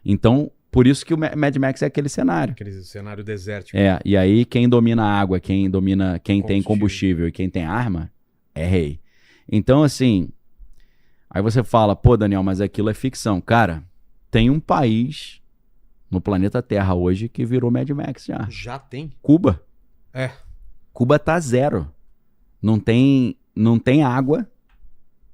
Então, por isso que o Mad Max é aquele cenário. Aquele cenário desértico. E aí quem domina a água, quem tem combustível e quem tem arma, é rei. Então, assim, aí você fala, pô, Daniel, mas aquilo é ficção. Cara, tem um país no planeta Terra hoje que virou Mad Max já. Já tem? Cuba. É. Cuba tá zero. Não tem água,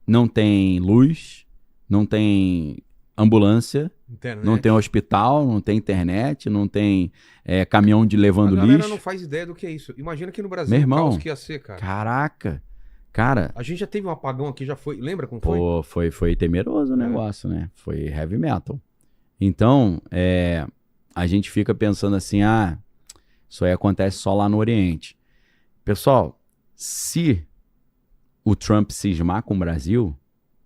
não tem luz, não tem ambulância, internet. Não tem hospital, não tem internet, não tem caminhão de levando lixo. A galera não faz ideia do que é isso. Imagina que no Brasil Meu irmão, o caos que ia ser, cara. Caraca. Cara... A gente já teve um apagão aqui, já foi... Lembra como foi? Foi temeroso o negócio, né? Foi heavy metal. Então, a gente fica pensando assim, isso aí acontece só lá no Oriente. Pessoal, se o Trump cismar com o Brasil,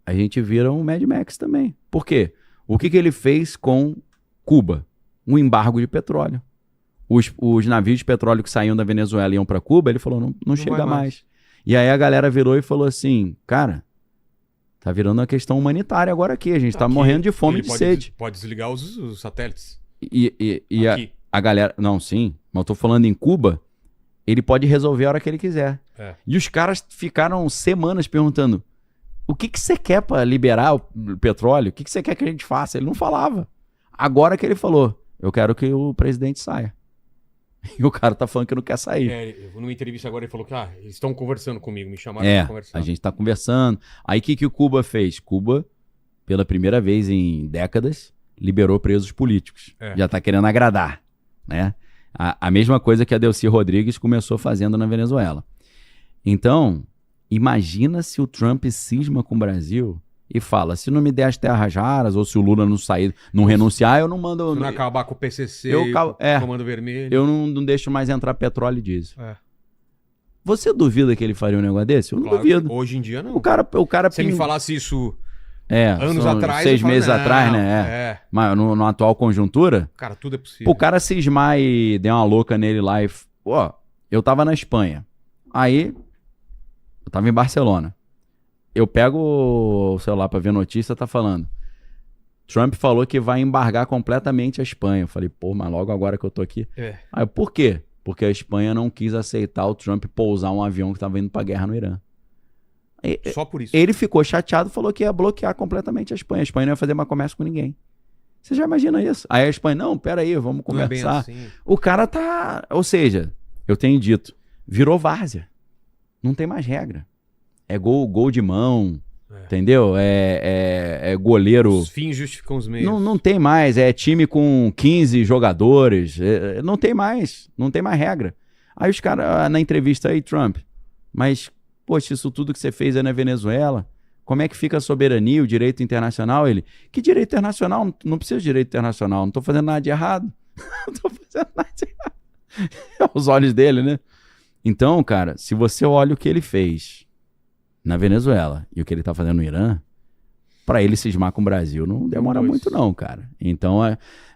a gente vira um Mad Max também. Por quê? O que ele fez com Cuba? Um embargo de petróleo. Os navios de petróleo que saíam da Venezuela e iam para Cuba, ele falou, não chega mais. E aí a galera virou e falou assim, cara, tá virando uma questão humanitária agora aqui, a gente tá morrendo de fome e de sede. Pode desligar os satélites. E a galera... Não, sim, mas eu tô falando em Cuba, ele pode resolver a hora que ele quiser. E os caras ficaram semanas perguntando, o que você quer para liberar o petróleo? O que você quer que a gente faça? Ele não falava. Agora que ele falou, eu quero que o presidente saia. E o cara tá falando que não quer sair. Numa entrevista agora ele falou que eles estão conversando comigo, me chamaram pra conversar. A gente tá conversando. Aí o que o Cuba fez? Cuba, pela primeira vez em décadas, liberou presos políticos. Já tá querendo agradar, né? A mesma coisa que a Delcy Rodrigues começou fazendo na Venezuela. Então, imagina se o Trump cisma com o Brasil e fala, se não me der as terras raras, ou se o Lula não sair, não renunciar, eu não mando... Se não acabar com o PCC, o Comando Vermelho... Eu não deixo mais entrar petróleo e diesel. Você duvida que ele faria um negócio desse? Eu não duvido. Hoje em dia, não. O cara Se me falasse isso anos atrás... 6 meses atrás, né? Mas na atual conjuntura... Cara, tudo é possível. O cara cismar e der uma louca nele lá e... eu tava na Espanha. Aí... Eu tava em Barcelona. Eu pego o celular pra ver notícia, tá falando. Trump falou que vai embargar completamente a Espanha. Eu falei, pô, mas logo agora que eu tô aqui. Aí, por quê? Porque a Espanha não quis aceitar o Trump pousar um avião que tava indo pra guerra no Irã. Só por isso. Ele ficou chateado e falou que ia bloquear completamente a Espanha. A Espanha não ia fazer mais comércio com ninguém. Você já imagina isso? Aí a Espanha, não, peraí, vamos conversar. Não é bem assim. O cara tá... Ou seja, eu tenho dito, virou várzea. Não tem mais regra. É gol de mão, entendeu? É goleiro... Os fins justificam os meios. Não tem mais. É time com 15 jogadores. Não tem mais. Não tem mais regra. Aí os caras, na entrevista aí, Trump, mas, poxa, isso tudo que você fez aí na Venezuela, como é que fica a soberania, o direito internacional? Ele, que direito internacional? Não precisa de direito internacional. Não tô fazendo nada de errado. Não tô fazendo nada de errado. Os olhos dele, né? Então, cara, se você olha o que ele fez na Venezuela e o que ele tá fazendo no Irã, pra ele cismar com o Brasil não demora muito não, cara. Então,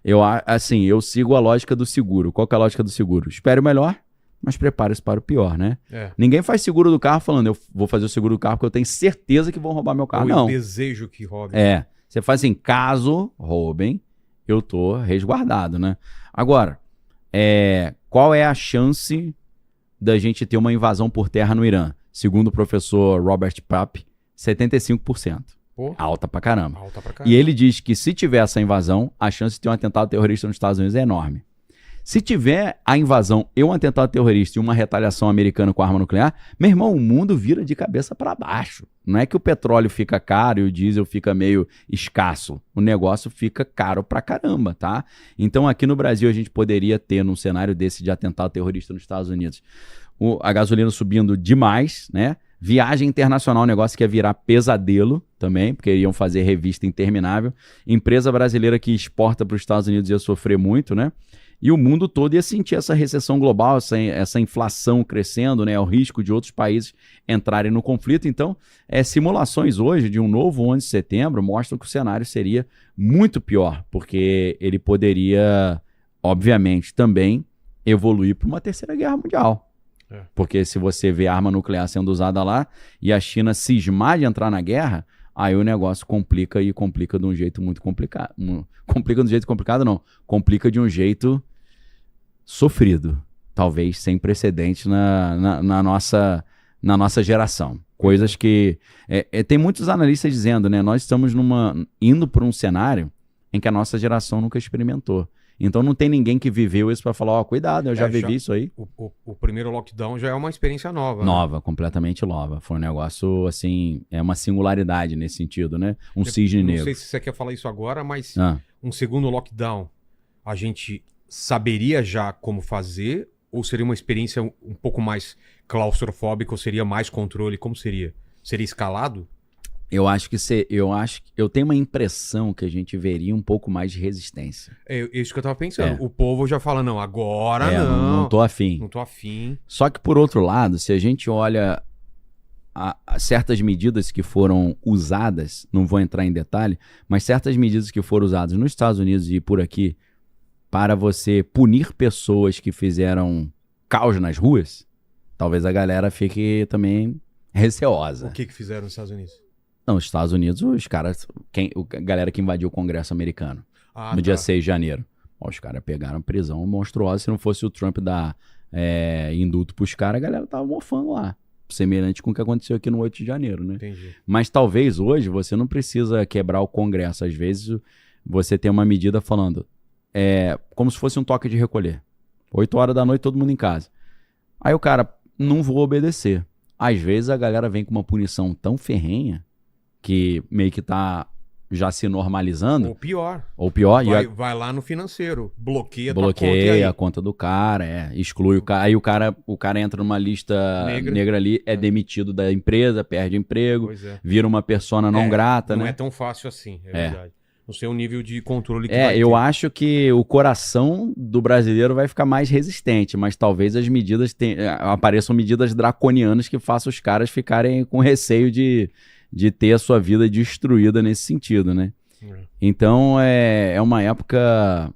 eu sigo a lógica do seguro. Qual que é a lógica do seguro? Espere o melhor, mas prepare-se para o pior, né? Ninguém faz seguro do carro falando, eu vou fazer o seguro do carro porque eu tenho certeza que vão roubar meu carro. Não. Eu desejo que roubem. Você faz assim, caso roubem, eu tô resguardado, né? Agora, qual é a chance da gente ter uma invasão por terra no Irã? Segundo o professor Robert Papp, 75%. Alta pra caramba. E ele diz que se tiver essa invasão, a chance de ter um atentado terrorista nos Estados Unidos é enorme. Se tiver a invasão e um atentado terrorista e uma retaliação americana com arma nuclear, meu irmão, o mundo vira de cabeça para baixo. Não é que o petróleo fica caro e o diesel fica meio escasso. O negócio fica caro pra caramba, tá? Então aqui no Brasil a gente poderia ter, num cenário desse de atentado terrorista nos Estados Unidos, a gasolina subindo demais, né? Viagem internacional, um negócio que ia virar pesadelo também, porque iriam fazer revista interminável. Empresa brasileira que exporta para os Estados Unidos ia sofrer muito, né? E o mundo todo ia sentir essa recessão global, essa inflação crescendo, né? O risco de outros países entrarem no conflito. Então, simulações hoje de um novo 11 de setembro mostram que o cenário seria muito pior, porque ele poderia, obviamente, também evoluir para uma terceira guerra mundial. Porque se você vê arma nuclear sendo usada lá e a China cismar de entrar na guerra, aí o negócio complica e complica de um jeito muito complicado. Complica de um jeito complicado, não. Complica de um jeito sofrido. Talvez sem precedente na nossa geração. Coisas que... tem muitos analistas dizendo, né? Nós estamos indo para um cenário em que a nossa geração nunca experimentou. Então não tem ninguém que viveu isso para falar, ó, cuidado, eu já vivi isso aí. O primeiro lockdown já é uma experiência nova. Nova, né? Completamente nova. Foi um negócio, assim, é uma singularidade nesse sentido, né? Um cisne negro. Não sei se você quer falar isso agora, mas um segundo lockdown, a gente saberia já como fazer ou seria uma experiência um pouco mais claustrofóbica ou seria mais controle? Como seria? Seria escalado? Eu tenho uma impressão que a gente veria um pouco mais de resistência. É isso que eu tava pensando. O povo já fala, não, agora não. Não tô afim. Não tô afim. Só que, por outro lado, se a gente olha a certas medidas que foram usadas, não vou entrar em detalhe, mas certas medidas que foram usadas nos Estados Unidos e por aqui para você punir pessoas que fizeram caos nas ruas, talvez a galera fique também receosa. O que fizeram nos Estados Unidos? Não, nos Estados Unidos, os caras, a galera que invadiu o Congresso americano no dia 6 de janeiro. Os caras pegaram prisão monstruosa. Se não fosse o Trump dar indulto pros caras, a galera tava mofando lá. Semelhante com o que aconteceu aqui no 8 de janeiro, né? Entendi. Mas talvez hoje você não precisa quebrar o Congresso. Às vezes você tem uma medida falando como se fosse um toque de recolher. 8 horas da noite, todo mundo em casa. Aí o cara, não vou obedecer. Às vezes a galera vem com uma punição tão ferrenha que meio que tá já se normalizando. Ou pior. Vai lá no financeiro, bloqueia a conta do cara, exclui o cara. Aí o cara entra numa lista negra ali, demitido da empresa, perde emprego, vira uma persona não grata, né? Não é tão fácil assim, verdade. Não sei o nível de controle que eu acho que o coração do brasileiro vai ficar mais resistente, mas talvez as medidas apareçam medidas draconianas que façam os caras ficarem com receio de ter a sua vida destruída nesse sentido, né? Então é uma época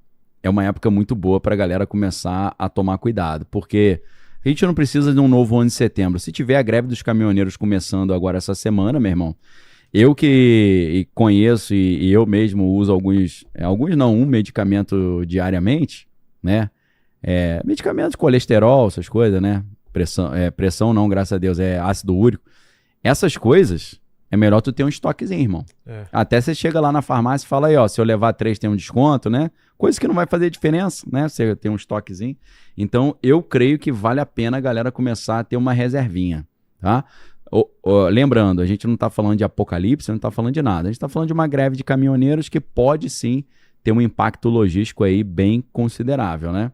muito boa pra galera começar a tomar cuidado, porque a gente não precisa de um novo 11 de setembro. Se tiver a greve dos caminhoneiros começando agora essa semana, meu irmão, eu que conheço e eu mesmo uso um medicamento diariamente, né? Medicamento de colesterol, essas coisas, né? Pressão não, graças a Deus, é ácido úrico. Essas coisas, é melhor tu ter um estoquezinho, irmão. Até você chega lá na farmácia e fala aí, ó, se eu levar 3 tem um desconto, né? Coisa que não vai fazer diferença, né? Você tem um estoquezinho. Então, eu creio que vale a pena a galera começar a ter uma reservinha, tá? Lembrando, a gente não tá falando de apocalipse, não tá falando de nada. A gente tá falando de uma greve de caminhoneiros que pode sim ter um impacto logístico aí bem considerável, né?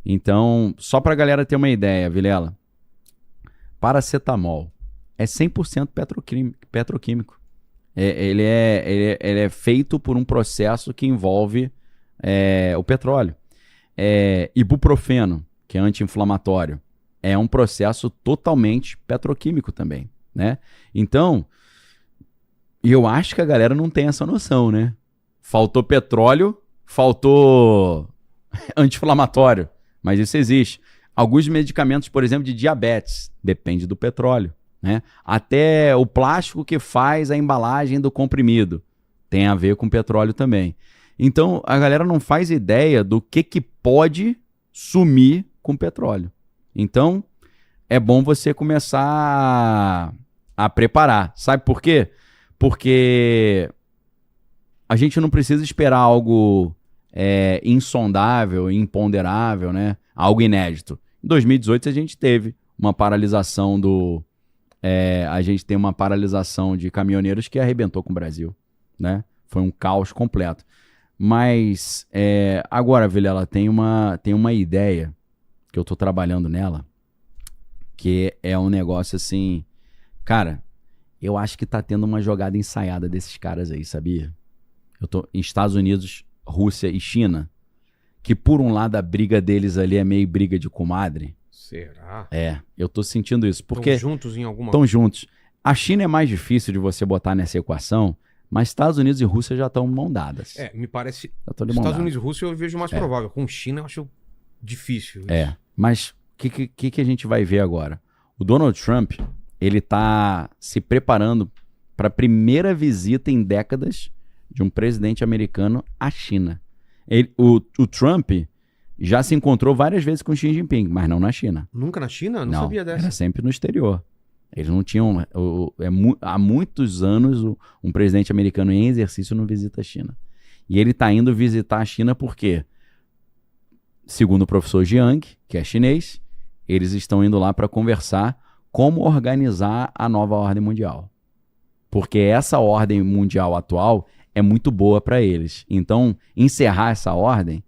Então, só pra galera ter uma ideia, Vilela, paracetamol é 100% petroquímico. Ele é feito por um processo que envolve o petróleo. Ibuprofeno, que é anti-inflamatório, é um processo totalmente petroquímico também, né? Então, eu acho que a galera não tem essa noção, né? Faltou petróleo, faltou anti-inflamatório, mas isso existe. Alguns medicamentos, por exemplo, de diabetes, depende do petróleo, né? Até o plástico que faz a embalagem do comprimido tem a ver com petróleo também. Então, a galera não faz ideia do que pode sumir com petróleo. Então, é bom você começar a preparar. Sabe por quê? Porque a gente não precisa esperar algo insondável, imponderável, né? Algo inédito. Em 2018, a gente teve uma paralisação a gente tem uma paralisação de caminhoneiros que arrebentou com o Brasil, né? Foi um caos completo. Mas agora, Vilela, tem uma ideia que eu tô trabalhando nela, que é um negócio assim, cara, eu acho que tá tendo uma jogada ensaiada desses caras aí, sabia? Eu tô em Estados Unidos, Rússia e China, que por um lado a briga deles ali é meio briga de comadre. Será? Eu tô sentindo isso, porque estão juntos em alguma coisa. Estão juntos. A China é mais difícil de você botar nessa equação, mas Estados Unidos e Rússia já estão mão dadas. Me parece. Estados Unidos e Rússia eu vejo mais provável. Com China eu acho difícil. Isso. Mas o que a gente vai ver agora? O Donald Trump, ele tá se preparando para a primeira visita em décadas de um presidente americano à China. O Trump já se encontrou várias vezes com Xi Jinping, mas não na China. Nunca na China? Não sabia dessa. Era sempre no exterior. Eles não tinham... há muitos anos, um presidente americano em exercício não visita a China. E ele está indo visitar a China porque, segundo o professor Jiang, que é chinês, eles estão indo lá para conversar como organizar a nova ordem mundial. Porque essa ordem mundial atual é muito boa para eles. Então, encerrar essa ordem...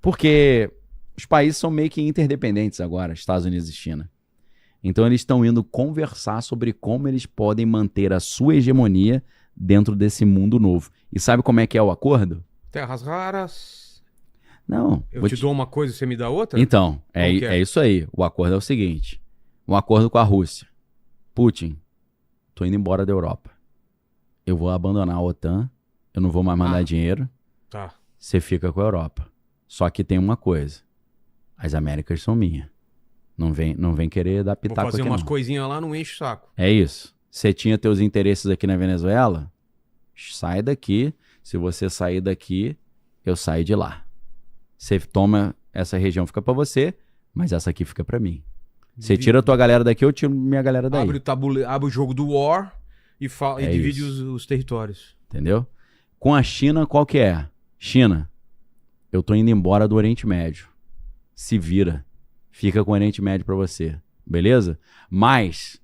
Porque os países são meio que interdependentes agora, Estados Unidos e China. Então eles estão indo conversar sobre como eles podem manter a sua hegemonia dentro desse mundo novo. E sabe como é que é o acordo? Terras raras. Não. Eu te dou uma coisa e você me dá outra? Então, é isso aí. O acordo é o seguinte. Um acordo com a Rússia. Putin, tô indo embora da Europa. Eu vou abandonar a OTAN. Eu não vou mais mandar dinheiro. Tá. Você fica com a Europa. Só que tem uma coisa. As Américas são minhas. Não vem querer dar pitaco aqui, vou fazer umas coisinhas lá, não enche o saco. É isso. Você tinha teus interesses aqui na Venezuela? Sai daqui. Se você sair daqui, eu saio de lá. Você toma, essa região fica pra você, mas essa aqui fica pra mim. Você tira a tua galera daqui, eu tiro minha galera daí. Abre o jogo do War e divide os territórios. Entendeu? Com a China, qual que é? China, eu tô indo embora do Oriente Médio. Se vira. Fica com o Oriente Médio pra você. Beleza? Mas,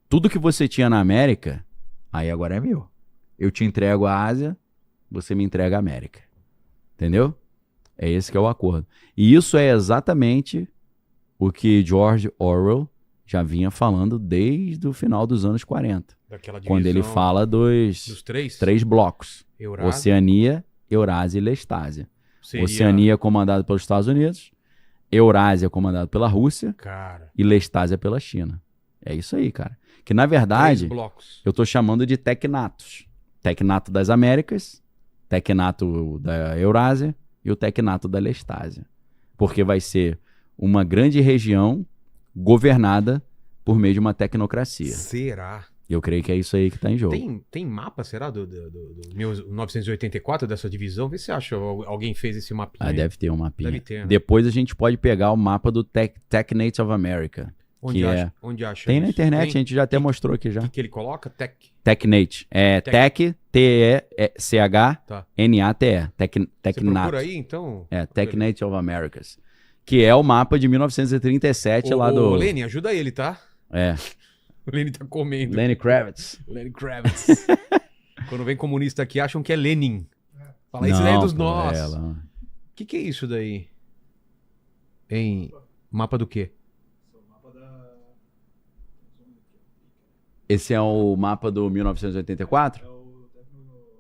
tudo que você tinha na América, aí agora é meu. Eu te entrego a Ásia, você me entrega a América. Entendeu? É esse que é o acordo. E isso é exatamente o que George Orwell já vinha falando desde o final dos anos 40. Quando ele fala dos três blocos. Eurásia, Oceania, Eurásia e Lestásia. Oceania comandado pelos Estados Unidos, Eurásia comandado pela Rússia e Lestásia pela China. É isso aí, cara. Que na verdade, eu tô chamando de tecnatos. Tecnato das Américas, tecnato da Eurásia e o tecnato da Lestásia. Porque vai ser uma grande região governada por meio de uma tecnocracia. Será? Eu creio que é isso aí que tá em jogo. Tem mapa, será, do 1984, dessa divisão? Vê se acha alguém fez esse mapinha. Deve ter um mapinha. Deve ter, né? Depois a gente pode pegar o mapa do Technates of America. Onde acha Tem isso? na internet, a gente já até mostrou aqui já. O que ele coloca? Technate. Tech, T-E-C-H-N-A-T-E. Technato. Você procura aí, então? Technate of Americas. Que é o mapa de 1937 lá do... Ô, Lenny, ajuda ele, tá? O Lenny tá comendo. Lenny Kravitz. Lenny Kravitz. Quando vem comunista aqui, acham que é Lenin. Fala, isso daí é dos nossos. O que é isso daí? Mapa do quê? Esse é o mapa do 1984?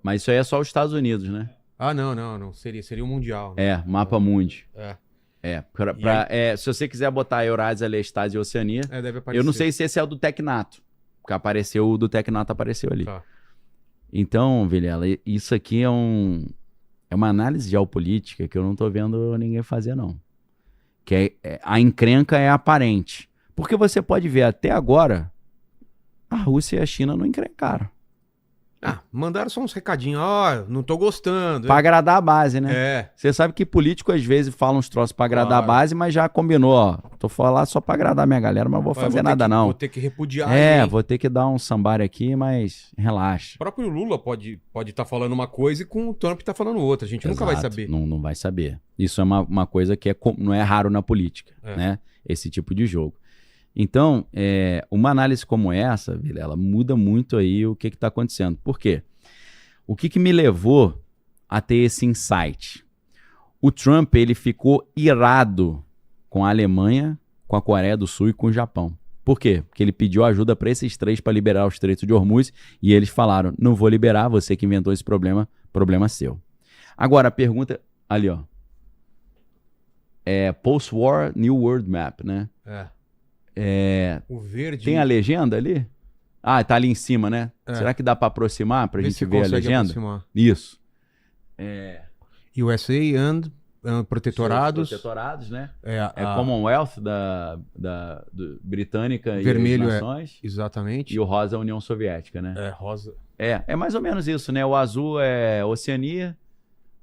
Mas isso aí é só os Estados Unidos, né? Não. Seria o Mundial. Né? Mapa Mundi. Se você quiser botar Eurásia, Lestásia e Oceania, deve aparecer. Eu não sei se esse é o do Tecnato, porque o do Tecnato apareceu ali. Tá. Então, Vilela, isso aqui é uma análise geopolítica que eu não tô vendo ninguém fazer, não. Que a encrenca é aparente. Porque você pode ver, até agora, a Rússia e a China não encrencaram. Mandaram só uns recadinhos. Não tô gostando. Pra agradar a base, né? Você sabe que político às vezes fala uns troços pra agradar a base, mas já combinou, Tô falando só pra agradar a minha galera, mas não vou fazer nada não. Vou ter que repudiar. Vou ter que dar um sambar aqui, mas relaxa. O próprio Lula pode estar falando uma coisa e com o Trump tá falando outra. A gente nunca vai saber. Não vai saber. Isso é uma coisa que não é raro na política, né? Esse tipo de jogo. Então, uma análise como essa, Vilela, muda muito aí o que está acontecendo. Por quê? O que me levou a ter esse insight? O Trump, ele ficou irado com a Alemanha, com a Coreia do Sul e com o Japão. Por quê? Porque ele pediu ajuda para esses três para liberar o Estreito de Hormuz e eles falaram, não vou liberar, você que inventou esse problema seu. Agora, a pergunta... Ali, ó. Post-War New World Map, né? O verde... Tem a legenda ali? Tá ali em cima, né? Será que dá para aproximar pra gente ver a legenda? Aproximar. Isso. USA and... protetorados. Protetorados, né? É Commonwealth britânica vermelho e as nações. Exatamente. E o rosa é a União Soviética, né? Rosa. É mais ou menos isso, né? O azul é Oceania,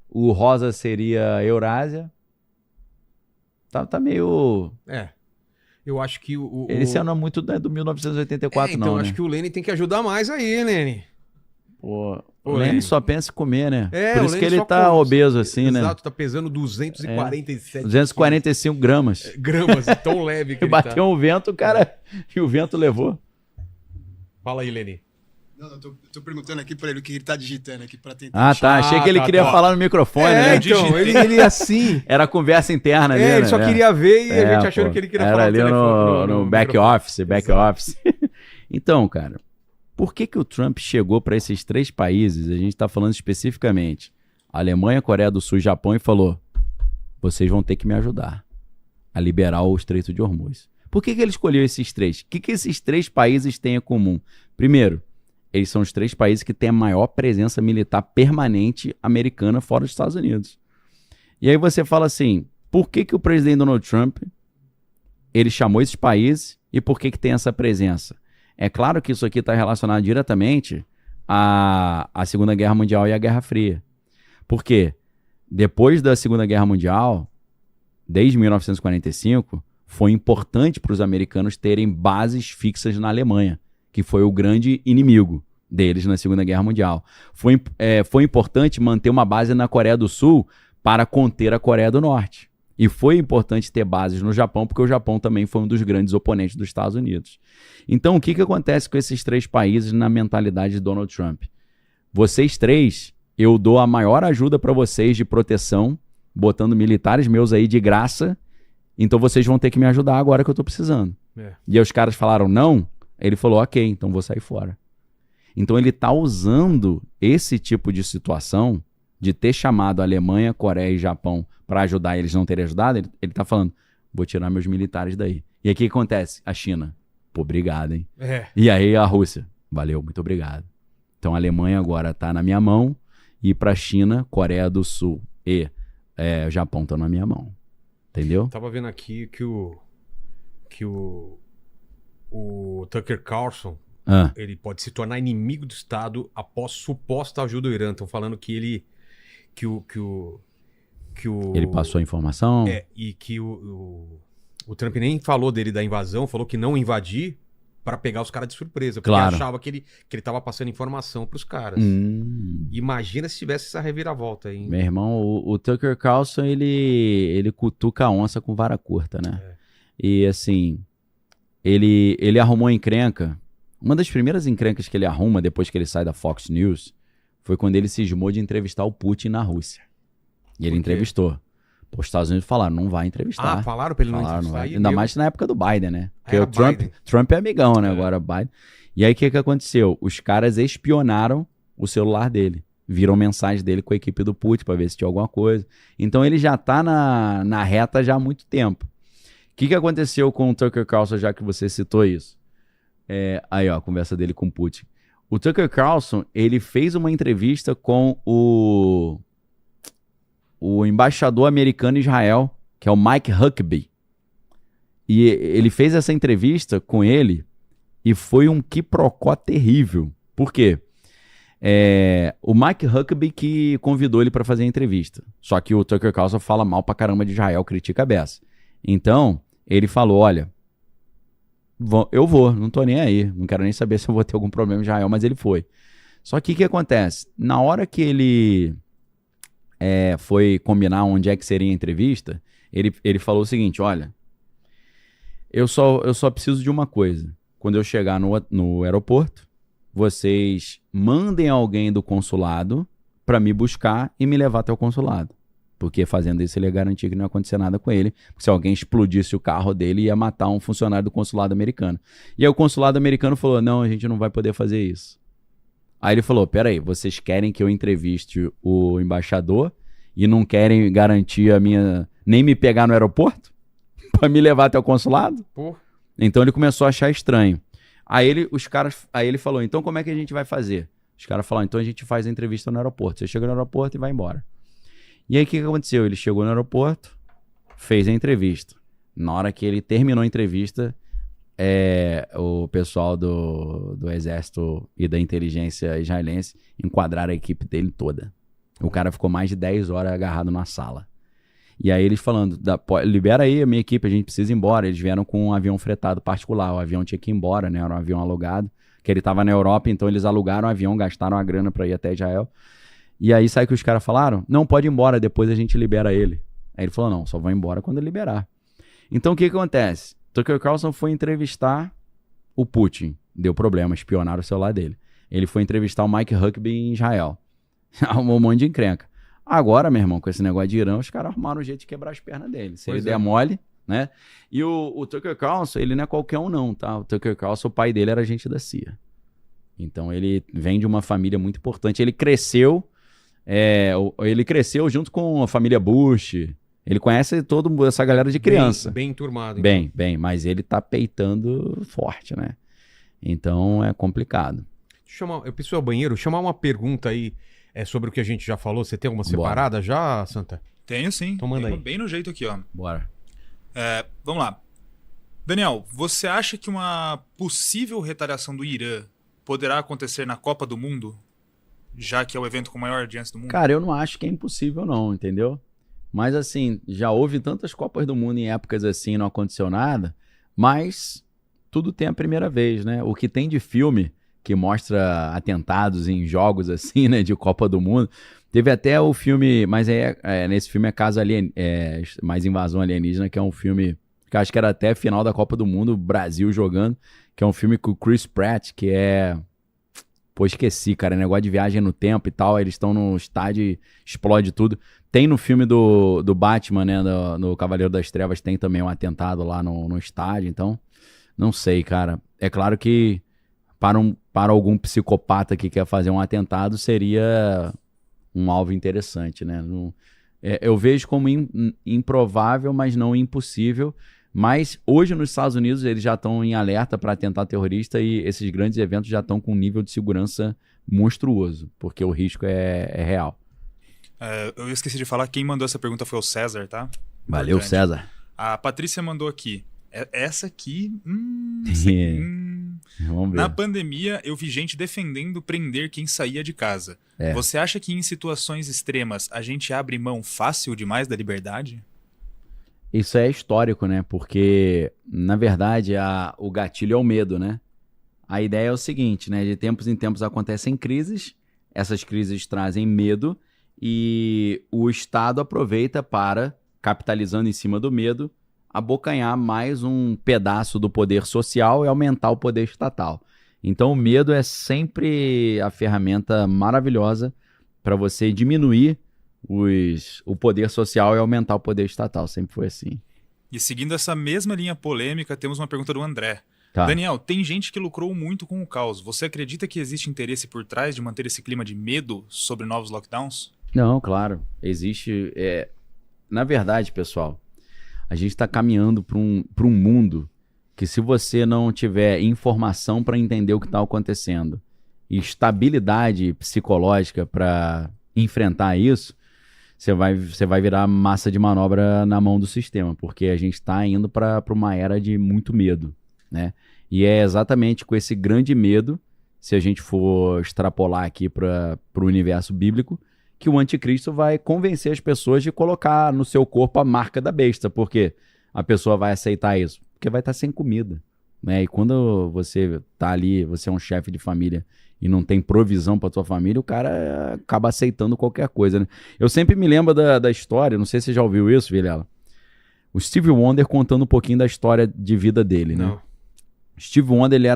o rosa seria Eurásia. Tá meio... Eu acho que Esse ano é muito do 1984, então, não, né? acho que o Lenin tem que ajudar mais aí, Lenin. Pô, o Lenin só pensa em comer, né? Por isso o que Lenin ele tá obeso assim, né? Exato, tá pesando 247 245 gramas. Gramas, tão leve que ele bateu um vento, cara, e o vento levou. Fala aí, Lenin. Não, eu tô perguntando aqui pra ele o que ele tá digitando aqui pra tentar... Achei que ele queria falar no microfone, né? Então, ele assim... Era conversa interna ali, ele só queria ver e a gente achando que ele queria falar ali no back office. Então, cara, por que o Trump chegou para esses 3 países, a gente tá falando especificamente, Alemanha, Coreia do Sul e Japão, e falou, vocês vão ter que me ajudar a liberar o Estreito de Hormuz. Por que ele escolheu esses 3? O que esses 3 países têm em comum? Primeiro, eles são os 3 países que têm a maior presença militar permanente americana fora dos Estados Unidos. E aí você fala assim, por que o presidente Donald Trump, ele chamou esses países e por que tem essa presença? É claro que isso aqui está relacionado diretamente à Segunda Guerra Mundial e à Guerra Fria. Por quê? Depois da Segunda Guerra Mundial, desde 1945, foi importante para os americanos terem bases fixas na Alemanha, que foi o grande inimigo deles na Segunda Guerra Mundial. Foi importante manter uma base na Coreia do Sul para conter a Coreia do Norte. E foi importante ter bases no Japão, porque o Japão também foi um dos grandes oponentes dos Estados Unidos. Então, o que acontece com esses 3 países na mentalidade de Donald Trump? Vocês 3, eu dou a maior ajuda para vocês de proteção, botando militares meus aí de graça, então vocês vão ter que me ajudar agora que eu estou precisando. E aí os caras falaram não, ele falou, ok, então vou sair fora. Então ele está usando esse tipo de situação de ter chamado a Alemanha, Coreia e Japão para ajudar e eles não terem ajudado, ele está falando, vou tirar meus militares daí. E aí o que acontece? A China, pô, obrigado, hein? E aí a Rússia, valeu, muito obrigado. Então a Alemanha agora está na minha mão e para a China, Coreia do Sul e o Japão estão na minha mão. Entendeu? Tava vendo aqui que o Tucker Carlson, ele pode se tornar inimigo do Estado após suposta ajuda do Irã. Estão falando que ele... Ele passou a informação? E que o Trump nem falou dele da invasão, falou que não invadir para pegar os caras de surpresa. Porque achava que ele tava passando informação pros caras. Imagina se tivesse essa reviravolta aí. Meu irmão, o Tucker Carlson, ele cutuca a onça com vara curta, né? E assim, ele arrumou encrenca. Uma das primeiras encrencas que ele arruma depois que ele sai da Fox News foi quando ele cismou de entrevistar o Putin na Rússia. E ele entrevistou. Os Estados Unidos falaram, não vai entrevistar. Falaram pra ele não entrevistar. Ainda mais na época do Biden, né? Porque o Trump é amigão, né? Agora Biden. E aí o que aconteceu? Os caras espionaram o celular dele. Viram mensagem dele com a equipe do Putin pra ver se tinha alguma coisa. Então ele já tá na reta já há muito tempo. O que aconteceu com o Tucker Carlson, já que você citou isso? Aí, ó, a conversa dele com o Putin. O Tucker Carlson, ele fez uma entrevista com o embaixador americano em Israel, que é o Mike Huckabee. E ele fez essa entrevista com ele e foi um quiprocó terrível. Por quê? O Mike Huckabee que convidou ele para fazer a entrevista. Só que o Tucker Carlson fala mal pra caramba de Israel, critica a beça. Então, ele falou, olha, eu vou, não tô nem aí. Não quero nem saber se eu vou ter algum problema em Israel, mas ele foi. Só que o que acontece? Na hora que ele foi combinar onde é que seria a entrevista, ele falou o seguinte, olha, eu só preciso de uma coisa. Quando eu chegar no aeroporto, vocês mandem alguém do consulado para me buscar e me levar até o consulado. Porque fazendo isso ele ia garantir que não ia acontecer nada com ele. Porque se alguém explodisse o carro dele, ia matar um funcionário do consulado americano. E aí o consulado americano falou, não, a gente não vai poder fazer isso. Aí ele falou, peraí, vocês querem que eu entreviste o embaixador e não querem garantir nem me pegar no aeroporto? Pra me levar até o consulado? Então ele começou a achar estranho. Aí ele falou, então como é que a gente vai fazer? Os caras falaram, então a gente faz a entrevista no aeroporto. Você chega no aeroporto e vai embora. E aí o que aconteceu? Ele chegou no aeroporto, fez a entrevista. Na hora que ele terminou a entrevista, o pessoal do exército e da inteligência israelense enquadraram a equipe dele toda. O cara ficou mais de 10 horas agarrado na sala. E aí eles falando, libera aí a minha equipe, a gente precisa ir embora. Eles vieram com um avião fretado particular, o avião tinha que ir embora, né? Era um avião alugado, que ele tava na Europa, então eles alugaram o avião, gastaram a grana pra ir até Israel. E aí sabe o que os caras falaram? Não, pode ir embora, depois a gente libera ele. Aí ele falou, não, só vou embora quando liberar. Então o que acontece? Tucker Carlson foi entrevistar o Putin, deu problema, espionaram o celular dele. Ele foi entrevistar o Mike Huckabee em Israel. Arrumou um monte de encrenca. Agora, meu irmão, com esse negócio de Irã, os caras arrumaram um jeito de quebrar as pernas dele. Se ele der mole, né? E o Tucker Carlson, ele não é qualquer um não, tá? O Tucker Carlson, o pai dele era agente da CIA. Então ele vem de uma família muito importante. Ele cresceu junto com a família Bush. Ele conhece toda essa galera de criança. Bem enturmado. Então. Bem, mas ele tá peitando forte, né? Então é complicado. Eu preciso ir ao banheiro, chamar uma pergunta aí sobre o que a gente já falou. Você tem alguma separada já, Santa? Tenho sim. Então manda aí. Bem no jeito aqui, ó. Bora. Vamos lá. Daniel, você acha que uma possível retaliação do Irã poderá acontecer na Copa do Mundo? Já que é o evento com maior audiência do mundo? Cara, eu não acho que é impossível não, entendeu? Mas assim, já houve tantas Copas do Mundo em épocas assim, não aconteceu nada, mas tudo tem a primeira vez, né? O que tem de filme que mostra atentados em jogos assim, né, de Copa do Mundo, teve até o filme, mas nesse filme é caso mais Invasão Alienígena, que é um filme que acho que era até final da Copa do Mundo, Brasil jogando, que é um filme com o Chris Pratt, que pô, esqueci, cara, negócio de viagem no tempo e tal, eles estão no estádio e explode tudo. Tem no filme do Batman, né, no Cavaleiro das Trevas, tem também um atentado lá no estádio, então, não sei, cara. É claro que para algum psicopata que quer fazer um atentado, seria um alvo interessante, né? Eu vejo como improvável, mas não impossível. Mas hoje nos Estados Unidos eles já estão em alerta para atentado terrorista e esses grandes eventos já estão com um nível de segurança monstruoso, porque o risco é real. Eu esqueci de falar, quem mandou essa pergunta foi o César, tá? Valeu, importante. César. A Patrícia mandou aqui. Essa aqui... Vamos ver. Na pandemia, eu vi gente defendendo prender quem saía de casa. Você acha que em situações extremas a gente abre mão fácil demais da liberdade? Isso é histórico, né? Porque, na verdade, o gatilho é o medo, né? A ideia é o seguinte, né? De tempos em tempos acontecem crises, essas crises trazem medo e o Estado aproveita para, capitalizando em cima do medo, abocanhar mais um pedaço do poder social e aumentar o poder estatal. Então o medo é sempre a ferramenta maravilhosa para você diminuir o poder social e aumentar o poder estatal. Sempre foi assim. E seguindo essa mesma linha polêmica, temos uma pergunta do André. Tá. Daniel, tem gente que lucrou muito com o caos. Você acredita que existe interesse por trás de manter esse clima de medo sobre novos lockdowns? Não, claro. Existe... Na verdade, pessoal, a gente está caminhando para um mundo que, se você não tiver informação para entender o que está acontecendo e estabilidade psicológica para enfrentar isso, você vai virar massa de manobra na mão do sistema, porque a gente está indo para uma era de muito medo, né? E é exatamente com esse grande medo, se a gente for extrapolar aqui para o universo bíblico, que o anticristo vai convencer as pessoas de colocar no seu corpo a marca da besta. Por quê? A pessoa vai aceitar isso? Porque vai estar sem comida, né? E quando você tá ali, você é um chefe de família e não tem provisão para sua família, o cara acaba aceitando qualquer coisa, né? Eu sempre me lembro da história, não sei se você já ouviu isso, Vilela. O Steve Wonder contando um pouquinho da história de vida dele, né? Não. Steve Wonder, ele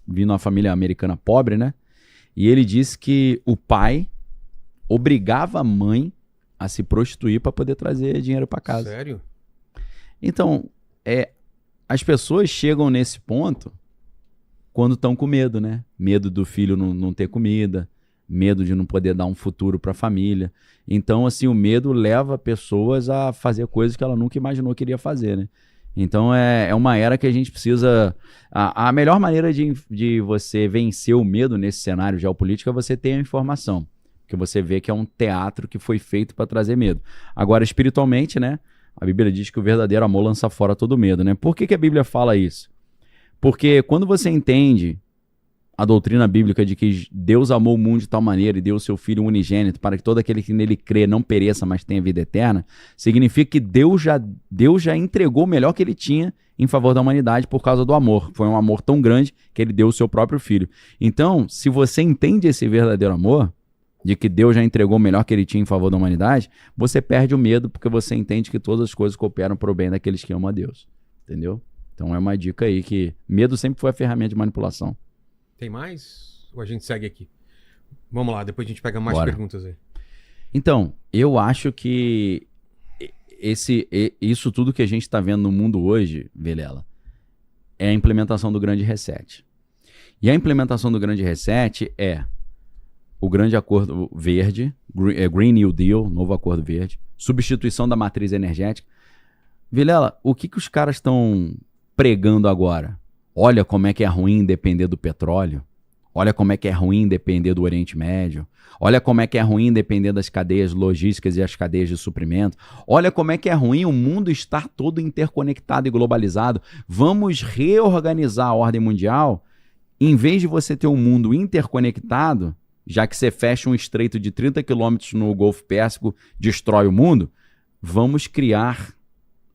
vindo de uma família americana pobre, né? E ele disse que o pai obrigava a mãe a se prostituir para poder trazer dinheiro para casa. Sério? Então, as pessoas chegam nesse ponto quando estão com medo, né? Medo do filho não ter comida, medo de não poder dar um futuro para a família. Então, assim, o medo leva pessoas a fazer coisas que ela nunca imaginou que iria fazer, né? Então, é uma era que a gente precisa... A melhor maneira de você vencer o medo nesse cenário geopolítico é você ter a informação. Porque porque você vê que é um teatro que foi feito para trazer medo. Agora, espiritualmente, né? A Bíblia diz que o verdadeiro amor lança fora todo medo, né? Por que a Bíblia fala isso? Porque quando você entende a doutrina bíblica de que Deus amou o mundo de tal maneira e deu o seu Filho unigênito para que todo aquele que nele crê não pereça, mas tenha vida eterna, significa que Deus já entregou o melhor que ele tinha em favor da humanidade por causa do amor. Foi um amor tão grande que ele deu o seu próprio Filho. Então, se você entende esse verdadeiro amor, de que Deus já entregou o melhor que ele tinha em favor da humanidade, você perde o medo porque você entende que todas as coisas cooperam para o bem daqueles que amam a Deus. Entendeu? Então é uma dica aí que medo sempre foi a ferramenta de manipulação. Tem mais? Ou a gente segue aqui? Vamos lá, depois a gente pega mais Bora. perguntas aí. Então, eu acho que isso tudo que a gente está vendo no mundo hoje, Vilela, é a implementação do Grande Reset. E a implementação do Grande Reset é o Grande Acordo Verde, Green New Deal, Novo Acordo Verde, substituição da matriz energética. Vilela, o que os caras estão pregando agora? Olha como é que é ruim depender do petróleo. Olha como é que é ruim depender do Oriente Médio. Olha como é que é ruim depender das cadeias logísticas e as cadeias de suprimento. Olha como é que é ruim o mundo estar todo interconectado e globalizado. Vamos reorganizar a ordem mundial. Em vez de você ter um mundo interconectado, já que você fecha um estreito de 30 quilômetros no Golfo Pérsico, destrói o mundo, vamos criar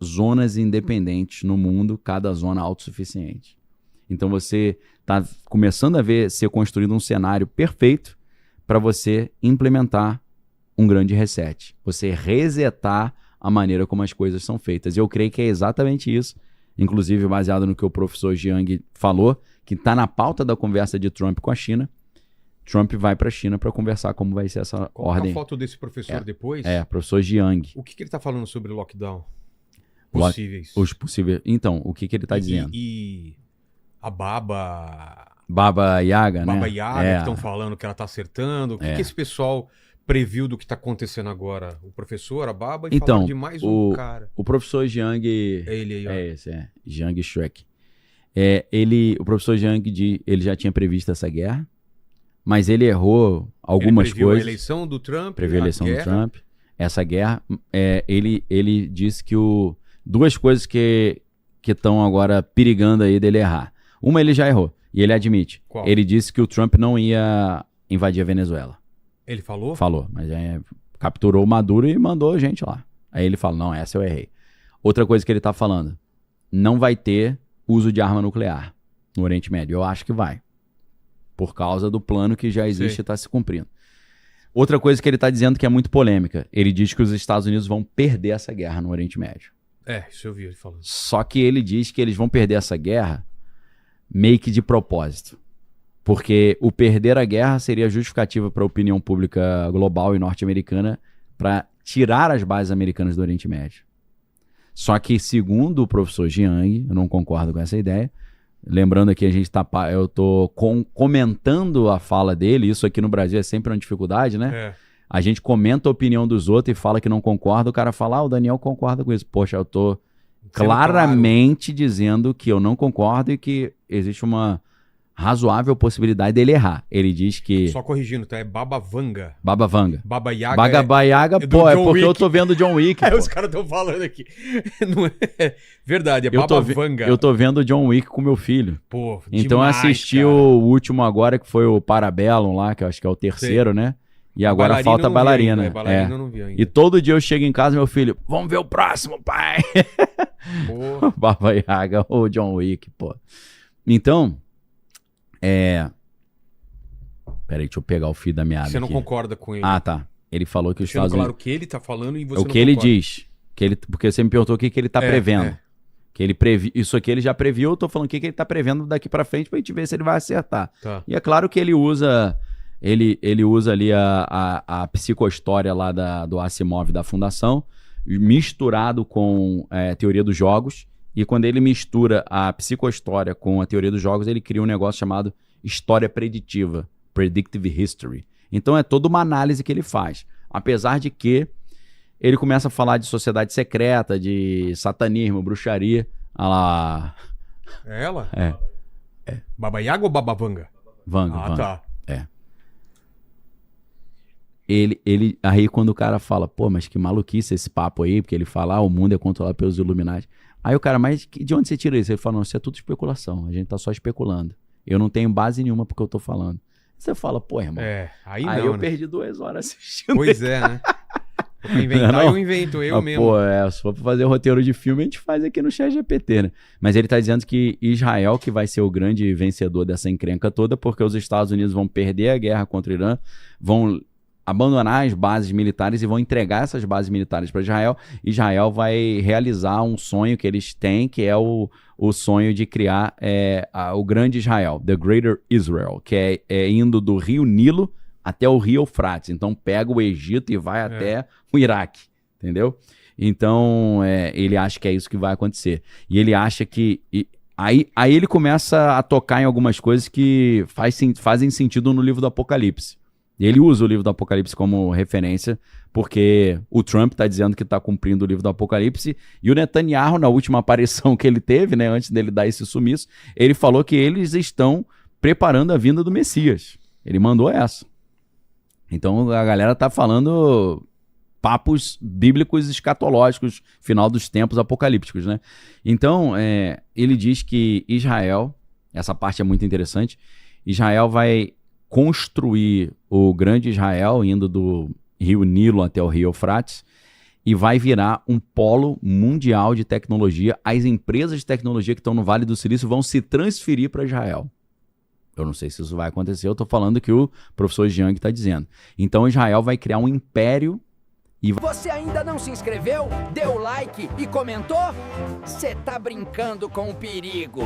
zonas independentes no mundo, cada zona autossuficiente. Então você está começando a ver ser construído um cenário perfeito para você implementar um grande reset. Você resetar a maneira como as coisas são feitas. Eu creio que é exatamente isso, inclusive baseado no que o professor Jiang falou, que está na pauta da conversa de Trump com a China. Trump vai para a China para conversar como vai ser essa ordem. A foto desse professor depois. Professor Jiang. O que ele está falando sobre lockdown? Possíveis. Os possíveis. Então, o que ele está dizendo? E a Baba Yaga, né? Baba Yaga, que estão falando que ela está acertando. O que esse pessoal previu do que está acontecendo agora? O professor, a Baba, e falaram de mais um cara. O professor Jiang... É ele aí, ó. É esse, Jiang Shrek. O professor Jiang, ele já tinha previsto essa guerra, mas ele errou algumas coisas. A eleição do Trump. Previu a eleição do Trump. Essa guerra, ele disse que duas coisas que estão agora perigando aí dele errar. Uma ele já errou, e ele admite. Qual? Ele disse que o Trump não ia invadir a Venezuela. Ele falou? Falou, mas capturou o Maduro e mandou gente lá. Aí ele fala, não, essa eu errei. Outra coisa que ele tá falando, não vai ter uso de arma nuclear no Oriente Médio. Eu acho que vai, por causa do plano que já existe e está se cumprindo. Outra coisa que ele está dizendo que é muito polêmica, ele diz que os Estados Unidos vão perder essa guerra no Oriente Médio. Isso eu vi ele falando. Só que ele diz que eles vão perder essa guerra meio que de propósito. Porque o perder a guerra seria justificativa para a opinião pública global e norte-americana para tirar as bases americanas do Oriente Médio. Só que, segundo o professor Jiang, eu não concordo com essa ideia, lembrando aqui, eu estou comentando a fala dele, isso aqui no Brasil é sempre uma dificuldade, né? A gente comenta a opinião dos outros e fala que não concorda, o cara fala, o Daniel concorda com isso. Poxa, eu estou claramente dizendo que eu não concordo e que existe uma razoável possibilidade dele errar. Ele diz que... Só corrigindo, tá? É Baba Vanga. Baba Vanga. Baba Yaga. Baba Yaga, é porque eu tô vendo John Wick. Os caras estão falando aqui. Não é verdade, é Baba Vanga. Eu tô vendo John Wick com meu filho. Pô, então demais, eu assisti cara. o último agora, que foi o Parabellum lá, que eu acho que é o terceiro, né? E agora falta a bailarina. Ainda, bailarina eu não vi ainda. E todo dia eu chego em casa, meu filho, vamos ver o próximo, pai. Baba Yaga ou John Wick, pô. Então, peraí, deixa eu pegar o fio da meada. Você não aqui. concorda com ele? Ah, tá. Ele falou que os Estados Unidos... Unidos... claro o que ele tá falando e você não concorda. O que ele diz. Porque você me perguntou o que ele tá prevendo. Que ele Isso aqui ele já previu, eu tô falando o que ele tá prevendo daqui pra frente pra gente ver se ele vai acertar. Tá. E é claro que ele usa... Ele usa ali a psicohistória lá do Asimov da Fundação, misturado com a teoria dos jogos. E quando ele mistura a psicohistória com a teoria dos jogos, ele cria um negócio chamado história preditiva, Predictive History. Então é toda uma análise que ele faz. Apesar de que ele começa a falar de sociedade secreta, de satanismo, bruxaria. Lá... É ela? É. Baba Yaga ou Baba Vanga? Vanga. Tá. Aí quando o cara fala, pô, mas que maluquice esse papo aí, porque ele fala, o mundo é controlado pelos Illuminati. Aí o cara, mas de onde você tira isso? Ele fala, não, isso é tudo especulação, a gente tá só especulando. Eu não tenho base nenhuma porque eu tô falando. Você fala, pô, irmão. Aí eu né? perdi 2 horas assistindo. Pois é, né? Pra inventar, eu invento, eu mesmo. Pô, se for pra fazer roteiro de filme, a gente faz aqui no ChatGPT, né? Mas ele tá dizendo que Israel que vai ser o grande vencedor dessa encrenca toda, porque os Estados Unidos vão perder a guerra contra o Irã, vão abandonar as bases militares e vão entregar essas bases militares para Israel. Israel vai realizar um sonho que eles têm, que é o sonho de criar o grande Israel, The Greater Israel, que é indo do rio Nilo até o rio Eufrates. Então pega o Egito e vai até o Iraque, entendeu? Então ele acha que é isso que vai acontecer. E ele acha que... Aí ele começa a tocar em algumas coisas que fazem sentido no livro do Apocalipse. Ele usa o livro do Apocalipse como referência, porque o Trump está dizendo que está cumprindo o livro do Apocalipse, e o Netanyahu, na última aparição que ele teve, né, antes dele dar esse sumiço, ele falou que eles estão preparando a vinda do Messias. Ele mandou essa. Então a galera tá falando papos bíblicos escatológicos, final dos tempos apocalípticos, né? Então ele diz que Israel, essa parte é muito interessante, Israel vai construir o grande Israel, indo do rio Nilo até o rio Eufrates, e vai virar um polo mundial de tecnologia. As empresas de tecnologia que estão no Vale do Silício vão se transferir para Israel. Eu não sei se isso vai acontecer, eu estou falando o que o professor Jiang está dizendo. Então Israel vai criar um império e... Você ainda não se inscreveu? Deu like e comentou? Você tá brincando com o perigo.